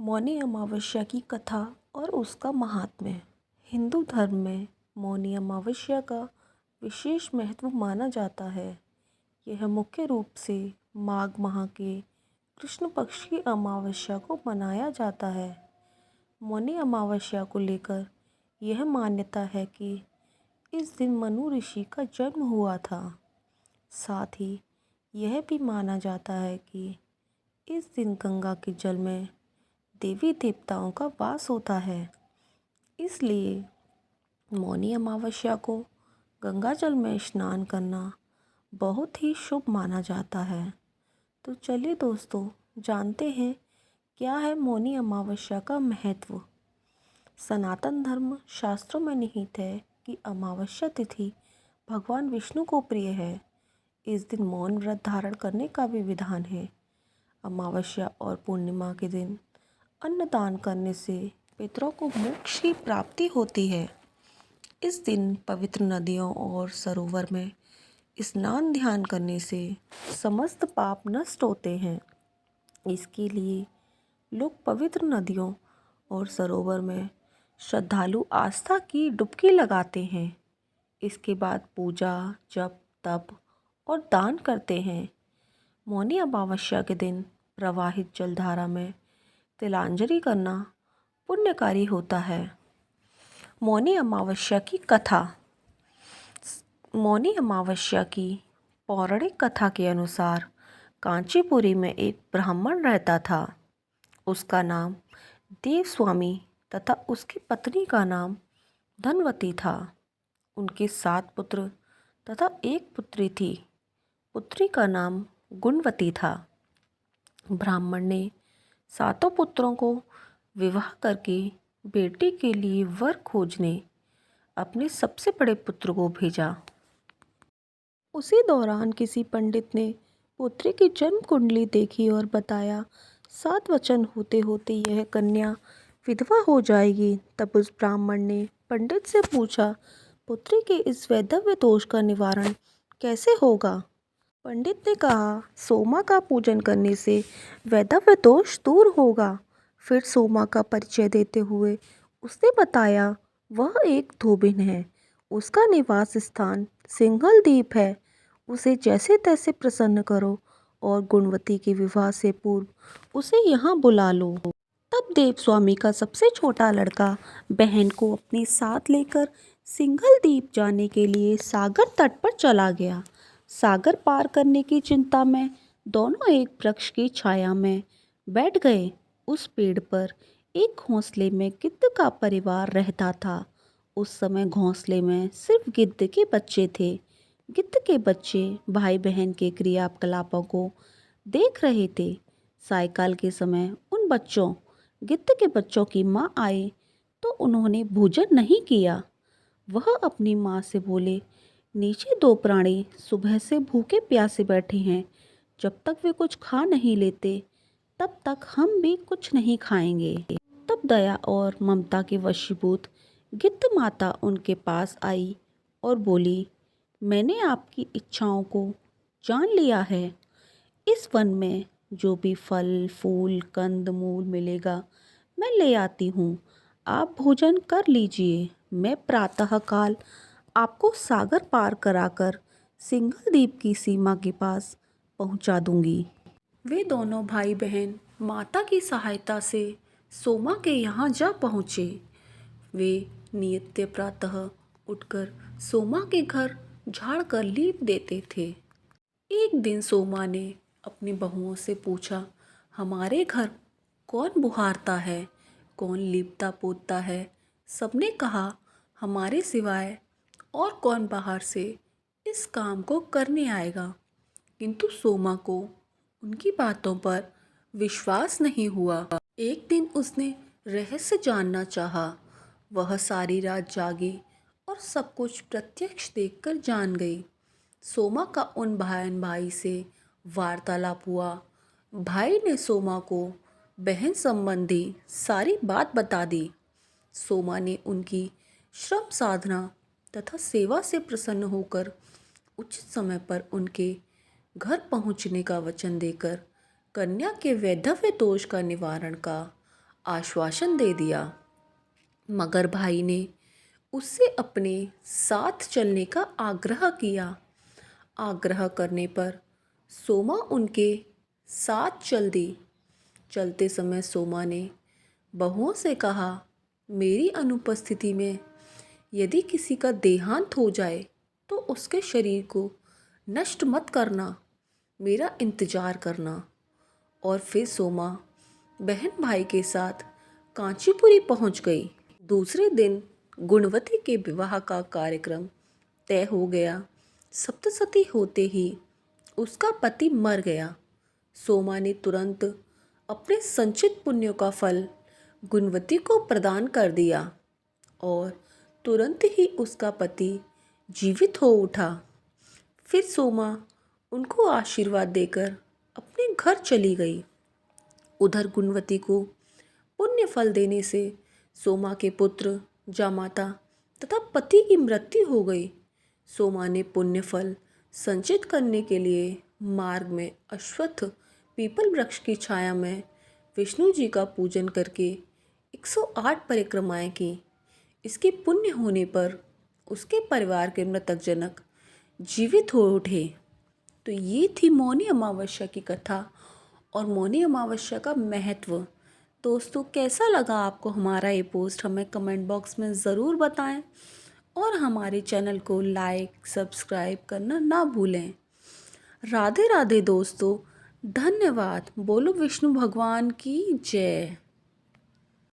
मौनी अमावस्या की कथा और उसका महात्म्य। हिंदू धर्म में मौनी अमावस्या का विशेष महत्व माना जाता है। यह मुख्य रूप से माघ माह के कृष्ण पक्ष की अमावस्या को मनाया जाता है। मौनी अमावस्या को लेकर यह मान्यता है कि इस दिन मनु ऋषि का जन्म हुआ था। साथ ही यह भी माना जाता है कि इस दिन गंगा के जल में देवी देवताओं का वास होता है। इसलिए मौनी अमावस्या को गंगा जल में स्नान करना बहुत ही शुभ माना जाता है। तो चलिए दोस्तों, जानते हैं क्या है मौनी अमावस्या का महत्व। सनातन धर्म शास्त्रों में निहित है कि अमावस्या तिथि भगवान विष्णु को प्रिय है। इस दिन मौन व्रत धारण करने का भी विधान है। अमावस्या और पूर्णिमा के दिन अन्नदान करने से पितरों को मोक्ष की प्राप्ति होती है। इस दिन पवित्र नदियों और सरोवर में स्नान ध्यान करने से समस्त पाप नष्ट होते हैं। इसके लिए लोग पवित्र नदियों और सरोवर में श्रद्धालु आस्था की डुबकी लगाते हैं। इसके बाद पूजा, जप, तप और दान करते हैं। मौनी अमावस्या के दिन प्रवाहित जलधारा में तिलांजलि करना पुण्यकारी होता है। मौनी अमावस्या की कथा। मौनी अमावस्या की पौराणिक कथा के अनुसार कांचीपुरी में एक ब्राह्मण रहता था। उसका नाम देवस्वामी तथा उसकी पत्नी का नाम धनवती था। उनके 7 पुत्र तथा एक पुत्री थी। पुत्री का नाम गुणवती था। ब्राह्मण ने 7 पुत्रों को विवाह करके बेटी के लिए वर खोजने अपने सबसे बड़े पुत्र को भेजा। उसी दौरान किसी पंडित ने पुत्री की जन्म कुंडली देखी और बताया 7 वचन होते होते यह कन्या विधवा हो जाएगी। तब उस ब्राह्मण ने पंडित से पूछा, पुत्री के इस वैधव्य दोष का निवारण कैसे होगा। पंडित ने कहा, सोमा का पूजन करने से वैधव्य दोष दूर होगा। फिर सोमा का परिचय देते हुए उसने बताया, वह एक धोबिन है। उसका निवास स्थान सिंघल द्वीप है। उसे जैसे तैसे प्रसन्न करो और गुणवती के विवाह से पूर्व उसे यहाँ बुला लो। तब देवस्वामी का सबसे छोटा लड़का बहन को अपने साथ लेकर सिंघल द्वीप जाने के लिए सागर तट पर चला गया। सागर पार करने की चिंता में दोनों एक वृक्ष की छाया में बैठ गए। उस पेड़ पर एक घोंसले में गिद्ध का परिवार रहता था। उस समय घोंसले में सिर्फ गिद्ध के बच्चे थे। गिद्ध के बच्चे भाई बहन के क्रियाकलापों को देख रहे थे। सायकाल के समय उन बच्चों गिद्ध के बच्चों की माँ आई तो उन्होंने भोजन नहीं किया। वह अपनी माँ से बोले, नीचे 2 प्राणी सुबह से भूखे प्यासे बैठे हैं। जब तक वे कुछ खा नहीं लेते तब तक हम भी कुछ नहीं खाएंगे। तब दया और ममता के वशीभूत गिद्ध माता उनके पास आई और बोली, मैंने आपकी इच्छाओं को जान लिया है। इस वन में जो भी फल फूल कंद मूल मिलेगा मैं ले आती हूँ। आप भोजन कर लीजिए। मैं प्रातःकाल आपको सागर पार कराकर सिंघल द्वीप की सीमा के पास पहुंचा दूंगी। वे दोनों भाई बहन माता की सहायता से सोमा के यहाँ जा पहुँचे। वे नित्य प्रातः उठकर सोमा के घर झाड़ कर लीप देते थे। एक दिन सोमा ने अपनी बहुओं से पूछा, हमारे घर कौन बुहारता है, कौन लीपता पोतता है। सबने कहा, हमारे सिवाय और कौन बाहर से इस काम को करने आएगा। किंतु सोमा को उनकी बातों पर विश्वास नहीं हुआ। एक दिन उसने रहस्य जानना चाहा। वह सारी रात जागी और सब कुछ प्रत्यक्ष देखकर जान गई। सोमा का उन बहन भाई से वार्तालाप हुआ। भाई ने सोमा को बहन संबंधी सारी बात बता दी। सोमा ने उनकी श्रम साधना तथा सेवा से प्रसन्न होकर उचित समय पर उनके घर पहुंचने का वचन देकर कन्या के वैधव्य दोष का निवारण का आश्वासन दे दिया, मगर भाई ने उससे अपने साथ चलने का आग्रह किया। आग्रह करने पर सोमा उनके साथ चल दी। चलते समय सोमा ने बहुओं से कहा, मेरी अनुपस्थिति में यदि किसी का देहांत हो जाए तो उसके शरीर को नष्ट मत करना, मेरा इंतज़ार करना। और फिर सोमा बहन भाई के साथ कांचीपुरी पहुंच गई। दूसरे दिन गुणवती के विवाह का कार्यक्रम तय हो गया। सप्तशती होते ही उसका पति मर गया। सोमा ने तुरंत अपने संचित पुण्यों का फल गुणवती को प्रदान कर दिया और तुरंत ही उसका पति जीवित हो उठा। फिर सोमा उनको आशीर्वाद देकर अपने घर चली गई। उधर गुणवती को पुण्य फल देने से सोमा के पुत्र, जामाता तथा पति की मृत्यु हो गई। सोमा ने पुण्य फल संचित करने के लिए मार्ग में अश्वत्थ पीपल वृक्ष की छाया में विष्णु जी का पूजन करके 108 परिक्रमाएं की। इसके पुण्य होने पर उसके परिवार के मृतक जनक जीवित हो उठे। तो ये थी मौनी अमावस्या की कथा और मौनी अमावस्या का महत्व। दोस्तों, कैसा लगा आपको हमारा ये पोस्ट, हमें कमेंट बॉक्स में ज़रूर बताएं और हमारे चैनल को लाइक सब्सक्राइब करना ना भूलें। राधे राधे दोस्तों, धन्यवाद। बोलो विष्णु भगवान की जय।